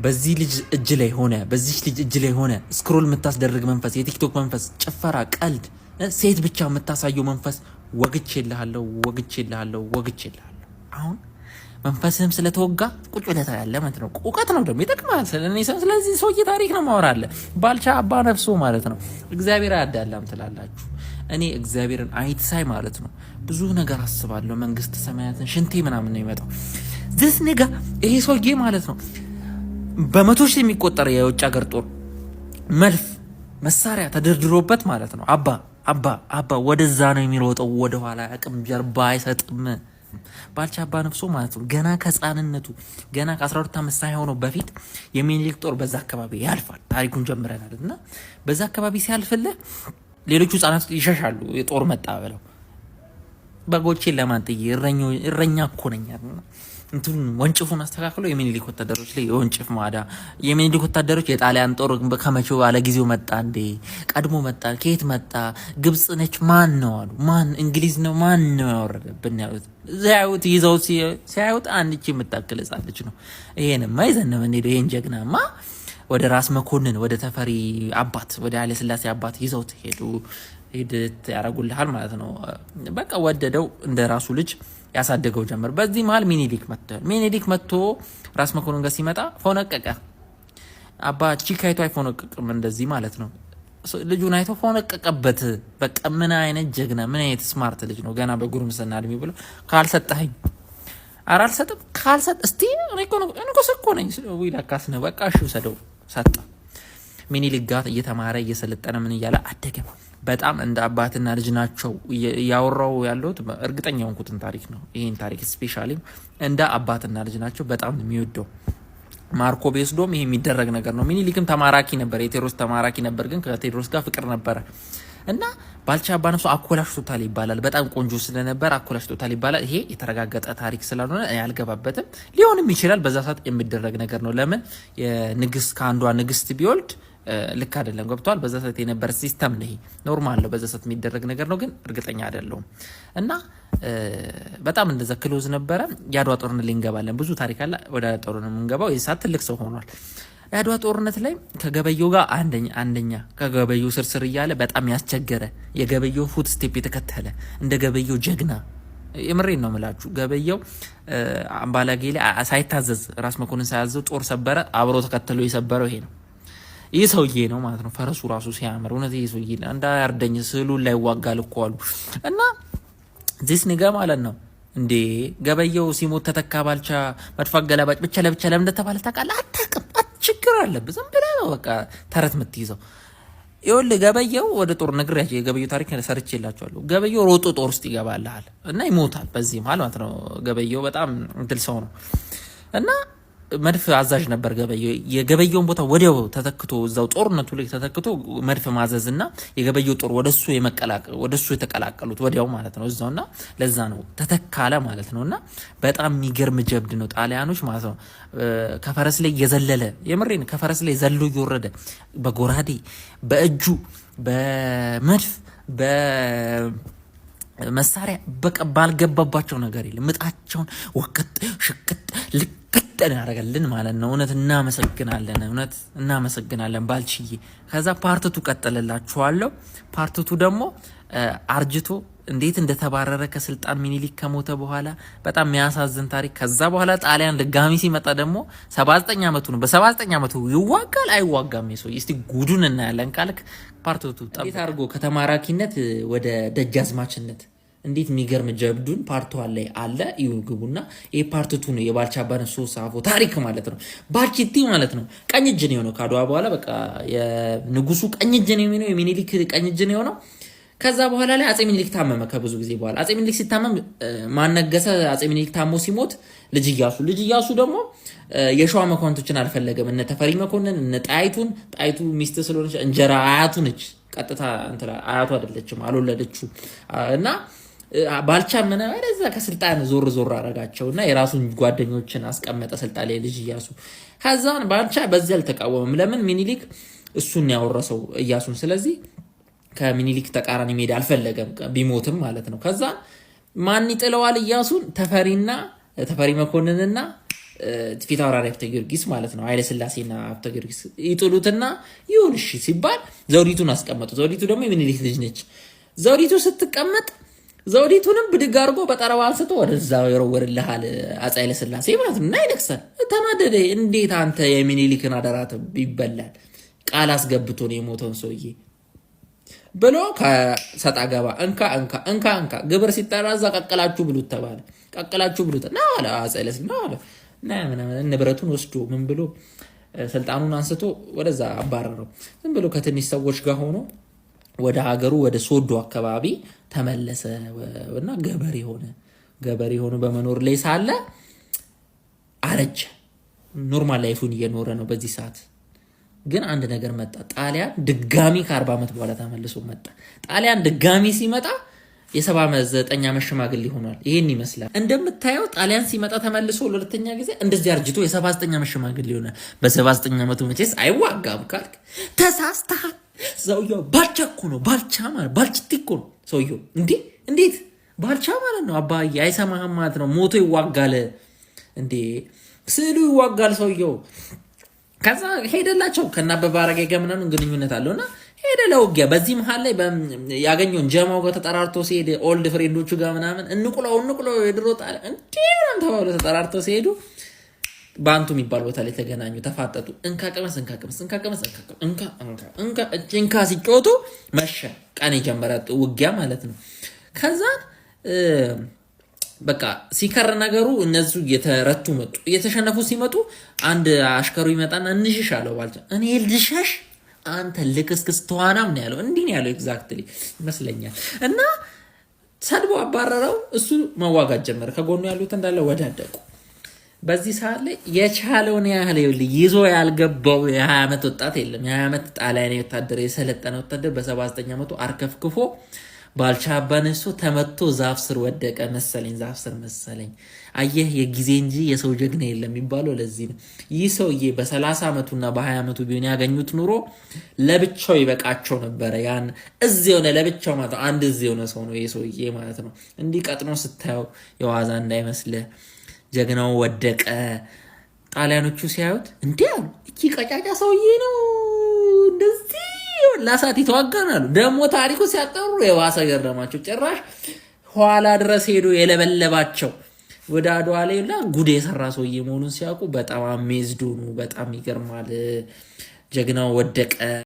በዚህ ልጅ እጅ ላይ ሆነ በዚህ ልጅ እጅ ላይ ሆነ ስክሮል የምታስደርግ መንፈስ፣ የቲክቶክ መንፈስ፣ ጭፈራ፣ ቀልድ፣ ሴት ብቻ የምታሳየው መንፈስ ወግቼልሃለሁ። አሁን መንፈስህም ስለተወጋ ቁጭ ብለህ ያለ ማለት ነው። እውቀት ነው ደግሞ ይጠቅማል። ስለዚህ ሰውዬ ታሪክ ነው ማወራለህ። ባልቻ አባ ነፍሶ ማለት ነው። እግዚአብሔር አያዳላም ትላላችሁ። እኔ እግዚአብሔርን አይትሳይ ማለት ነው ብዙ ነገር አስባለሁ። መንግስት ሰማያትን ሽንቴ ምናምን ነው ይመጣው this nigga ይሄ ሰውዬ ማለት ነው በመቶዎች የሚቆጠር የውጭ ሀገር ጦር መድፍ መሳሪያ ተደርድሮበት ማለት ነው አባ ወደዛ ነው የሚሮጠው፣ ወደ ኋላ አቅም ጀርባ አይሰጥም። ባልቻ አባ ነፍሶ ማለት ነው ገና ከህፃንነቱ ገና ከ12 ዓመት ሳይሆነው በፊት የሚኒሊክ ጦር በዛ አካባቢ ያልፋል። ታሪኩን ጀምረናል እና በዛ አካባቢ ሲያልፍልህ ሌሎቹ ህፃናት ይሸሻሉ። የጦር መጣ ብለው በጎቼን ለማንጥዬ እረኛ እኮ ነኝ እንትን ወንጭፉን አስተካክሎ የሚኒሊክ ወታደሮች ላይ የወንጭፍ ማዳ የሚኒሊክ ወታደሮች የጣሊያን ጦር ከመቼው ባለ ጊዜው መጣ እንዴ? ቀድሞ መጣ። ከየት መጣ? ግብጽ ነች። ማን ነው አሉ። ማን እንግሊዝ ነው? ማን ነው ያወረደብን? ያሉት ዛዩት ይዘው ሲያዩት አንቺ የምታክል ህጻን ልጅ ነው። ይሄንማ ይዘን ነው እንዴ? ይሄን ጀግናማ ወደ ራስ መኮንን ወደ ተፈሪ አባት ወደ ኃይለ ሥላሴ አባት ይዘውት ሄድት ያረጉልሃል ማለት ነው። በቃ ወደደው እንደ ራሱ ልጅ ያሳደገው ጀመር። በዚህ መሃል ሚኒሊክ መጥቶ ራስ መኮንን ጋር ሲመጣ ፎነቀቀ። አባ ቺካይቶ አይፎነቀቅም እንደዚህ ማለት ነው። ልጁን አይቶ ፎነቀቀበት። በቃ ምን አይነት ጀግና ምን አይነት ስማርት ልጅ ነው ገና በጉርምስና እድሜ ብሎ ካልሰጠኸኝ ኧረ አልሰጥም ካልሰጥ እስቲ እኔ እኮ ሰኮ ነኝ ለካስ ነው በቃ እሺ ሰደው ሰጠ። ሚኒሊክ ጋር እየተማረ እየሰለጠነ ምን እያለ አደገ። በጣም እንደ አባትና ልጅ ናቸው። ያወራው ያለሁት እርግጠኛ ሆንኩትን ታሪክ ነው። ይሄን ታሪክ ስፔሻሊ እንደ አባትና ልጅ ናቸው። በጣም የሚወደው ማርኮ ቤስዶም ይሄ የሚደረግ ነገር ነው። ሚኒሊክም ተማራኪ ነበር፣ የቴዎድሮስ ተማራኪ ነበር፣ ግን ከቴዎድሮስ ጋር ፍቅር ነበረ እና ባልቻ አባ ነፍሶ አኮላሽቶታል ይባላል። በጣም ቆንጆ ስለነበር አኮላሽቶታል ይባላል። ይሄ የተረጋገጠ ታሪክ ስላልሆነ ያልገባበትም ሊሆንም ይችላል። በዛ ሰዓት የሚደረግ ነገር ነው። ለምን የንግስት ከአንዷ ንግስት ቢወልድ ልክ አይደለም። ገብቷል። በዛ ሰዓት የነበረ ሲስተም ነው። ይሄ ኖርማል ነው። በዛ ሰዓት የሚደረግ ነገር ነው፣ ግን እርግጠኛ አይደለሁም። እና በጣም እንደዛ ክሎዝ ነበረ። የአድዋ ጦርነት ላይ እንገባለን። ብዙ ታሪክ አለ። ወደ ጦርነት የምንገባው የሰዓት ትልቅ ሰው ሆኗል። የአድዋ ጦርነት ላይ ከገበየው ጋር አንደኛ ከገበየው ስርስር እያለ በጣም ያስቸገረ የገበየው ፉት ስቴፕ የተከተለ እንደ ገበየው ጀግና የምሬን ነው የምላችሁ። ገበየው አምባላጌ ላይ ሳይታዘዝ ራስ መኮንን ሳያዘው ጦር ሰበረ። አብሮ ተከትሎ የሰበረው ይሄ ነው። ይህ ሰውዬ ነው ማለት ነው። ፈረሱ ራሱ ሲያምር እውነት ይህ ሰውዬ እንዳያርደኝ ስዕሉን ላይ ዋጋል እኮ አሉ እና ዚስ ንገ ማለት ነው እንዴ ገበየው ሲሞት ተተካ ባልቻ መድፋ ገላባጭ ብቻ ለብቻ ለምን እንደተባለ ታውቃለህ? አታውቅም። ችግር አለብህ። ዝም ብለህ ነው በቃ ተረት የምትይዘው። ይኸውልህ ገበየው ወደ ጦር ነግሬያቸው የገበየው ታሪክ ሰርቼላቸዋለሁ። ገበየው ሮጦ ጦር ውስጥ ይገባልሃል እና ይሞታል። በዚህ መሀል ማለት ነው ገበየው በጣም እንትን ሰው ነው እና መድፍ አዛዥ ነበር ገበየው። የገበየውን ቦታ ወዲያው ተተክቶ እዛው ጦርነቱ ላይ ተተክቶ መድፍ ማዘዝና የገበየው ጦር ወደሱ የተቀላቀሉት ወዲያው ማለት ነው እዛውና ለዛ ነው ተተካለ ማለት ነውና በጣም የሚገርም ጀብድ ነው። ጣሊያኖች ማለት ነው ከፈረስ ላይ የዘለለ የምሬን ከፈረስ ላይ ዘሎ እየወረደ በጎራዴ በእጁ በመድፍ በመሳሪያ በቃ ባልገባባቸው ነገር የለም። ምጣቸውን ወቅጥ ሽቅጥ ልቅጥ ያደረገልን ማለት ነው። እውነት እናመሰግናለን ባልችዬ። ከዛ ፓርትቱ ቀጥልላችኋለሁ። ፓርትቱ ደግሞ አርጅቶ እንዴት እንደተባረረ ከስልጣን ሚኒሊክ ከሞተ በኋላ በጣም የሚያሳዝን ታሪክ። ከዛ በኋላ ጣሊያን ድጋሚ ሲመጣ ደግሞ 79 ዓመቱ ነው። በ79 ዓመቱ ይዋጋል አይዋጋም? ሰው እስቲ ጉዱን እናያለን ካልክ ፓርትቱ እንዴት አድርጎ ከተማራኪነት ወደ ደጃዝማችነት እንዴት የሚገርም ጀብዱን ፓርቱ ላይ አለ። ይውግቡና ይሄ ፓርቱ ነው የባልቻ አባ ነፍሶ ሳፎ ታሪክ ማለት ነው። ባልቺቲ ማለት ነው ቀኝ እጅ ነው የሆነው ከአድዋ በኋላ በቃ የንጉሱ ቀኝ እጅ ነው የሚሆነው፣ የሚኒሊክ ቀኝ እጅ ነው የሆነው። ከዛ በኋላ ላይ አጼ ሚኒሊክ ታመመ። ከብዙ ጊዜ በኋላ አጼ ሚኒሊክ ሲታመም ማነገሰ? አጼ ሚኒሊክ ታሞ ሲሞት ልጅ ኢያሱ ደግሞ የሸዋ መኳንቶችን አልፈለገም። እነ ተፈሪ መኮንን እነ ጣይቱ ሚስት ስለሆነች እንጀራ አያቱ ነች። ቀጥታ እንትና አያቱ አይደለችም አልወለደችው እና ባልቻ ምን ወደዛ ከስልጣን ዞር አረጋቸውና የራሱን ጓደኞችን አስቀመጠ ስልጣን ላይ ልጅ ኢያሱ። ከዛን ባልቻ በዚህ አልተቃወመም። ለምን? ሚኒሊክ እሱን ያወረሰው ኢያሱን። ስለዚህ ከሚኒሊክ ተቃራኒ ሜዳ አልፈለገም ቢሞትም ማለት ነው። ከዛ ማን ይጥለዋል ኢያሱን? ተፈሪ መኮንንና ፊት አውራሪ ሀብተ ጊዮርጊስ ማለት ነው ኃይለ ሥላሴና ሀብተ ጊዮርጊስ ይጥሉትና ይሁን እሺ ሲባል ዘውዲቱን አስቀመጡ። ዘውዲቱ ደግሞ የሚኒሊክ ልጅ ነች። ዘውዲቱ ስትቀመጥ ዘውዲቱንም ብድግ አድርጎ በጠረባ አንስቶ ወደዛ ይወረውርልሃል አፄ ኃይለ ሥላሴ ማለት ነው እና ይነክሳል። ተናደደ። እንዴት አንተ የሚኒሊክን አደራት ይበላል? ቃል አስገብቶ ነው የሞተውን ሰውዬ ብሎ ከሰጣ ገባ እንካ እንካ እንካ እንካ ግብር ሲጠራ እዛ ቀቀላችሁ ብሉት ተባለ። ቀቀላችሁ ብሉት ና አለ አፄ ኃይለ ሥላሴ አለ እና ንብረቱን ወስዶ ምን ብሎ ስልጣኑን አንስቶ ወደዛ አባረረው። ዝም ብሎ ከትንሽ ሰዎች ጋር ሆኖ ወደ ሀገሩ ወደ ሶዶ አካባቢ ተመለሰ እና ገበሬ ሆኖ በመኖር ላይ ሳለ አረጀ። ኖርማል ላይፉን እየኖረ ነው በዚህ ሰዓት። ግን አንድ ነገር መጣ። ጣሊያን ድጋሚ ከ40 ዓመት በኋላ ተመልሶ መጣ። ጣሊያን ድጋሚ ሲመጣ የ79 ዓመት ሽማግሌ ሆኗል። ይሄን ይመስላል እንደምታየው። ጣሊያን ሲመጣ ተመልሶ ለሁለተኛ ጊዜ እንደዚህ አርጅቶ የ79 ዓመት ሽማግሌ ሆኗል። በ79 ዓመቱ መቼስ አይዋጋም ካልክ ተሳስተሃል። ሰውየው ባልቻ እኮ ነው። ባልቻ ማለት ባልችቲ እኮ ነው ሰውየው። እንዴት ባልቻ ማለት ነው። አባዬ አይሰማህም ማለት ነው። ሞቶ ይዋጋል እንዴ? ስዕሉ ይዋጋል ሰውየው። ከዛ ሄደላቸው ከና በባረገ ገምነን ግንኙነት አለውና ሄደ ለውጊያ። በዚህ መሃል ላይ ያገኘውን ጀማው ጋር ተጠራርቶ ሲሄድ ኦልድ ፍሬንዶቹ ጋር ምናምን እንቁለው የድሮ ጣለ እንዴ ምናምን ተባብለው ተጠራርቶ ሲሄዱ ባንቱ የሚባል ቦታ ላይ ተገናኙ፣ ተፋጠጡ። እንካ ሲጮቱ መሸ። ቀን የጀመረ ውጊያ ማለት ነው። ከዛ በቃ ሲከር ነገሩ እነሱ እየተረቱ መጡ። እየተሸነፉ ሲመጡ አንድ አሽከሩ ይመጣና እንሽሽ አለው ባልቻ። እኔ ልሸሽ አንተ ልክስክስ ተዋናም ነው ያለው። እንዲህ ነው ያለው ኤግዛክትሊ ይመስለኛል። እና ሰድቦ አባረረው። እሱ መዋጋት ጀመረ። ከጎኑ ያሉት እንዳለ ወዳደቁ። በዚህ ሰዓት ላይ የቻለውን ያህል ይዞ ያልገባው የ20 ዓመት ወጣት የለም። የ20 ዓመት ጣሊያን ወታደር የሰለጠነ ወታደር በ79 ዓመቱ አርከፍክፎ ባልቻ አባ ነፍሶ ተመቶ ዛፍ ስር ወደቀ መሰለኝ። ዛፍ ስር መሰለኝ። አየህ የጊዜ እንጂ የሰው ጀግና የለም የሚባለው ለዚህ ነው። ይህ ሰውዬ በ30 ዓመቱና በ20 ዓመቱ ቢሆን ያገኙት ኑሮ ለብቻው ይበቃቸው ነበረ። ያን እዚህ ሆነ ለብቻው ማለት ነው። አንድ እዚህ ሆነ ሰው ነው ይህ ሰውዬ ማለት ነው። እንዲህ ቀጥኖ ስታየው የዋዛ እንዳይመስልህ። ጀግናው ወደቀ። ጣሊያኖቹ ሲያዩት እንዴ አሉ፣ እቺ ቀጫጫ ሰውዬ ነው እንደዚህ ላሳት ይተዋጋናሉ። ደግሞ ታሪኩ ሲያጠሩ የዋሰ ገረማቸው። ጭራሽ ኋላ ድረስ ሄዶ የለበለባቸው ወደ አድዋ ላይላ ጉድ የሰራ ሰውዬ መሆኑን ሲያውቁ በጣም አሜዝድ ሆኑ። በጣም ይገርማል። ጀግናው ወደቀ።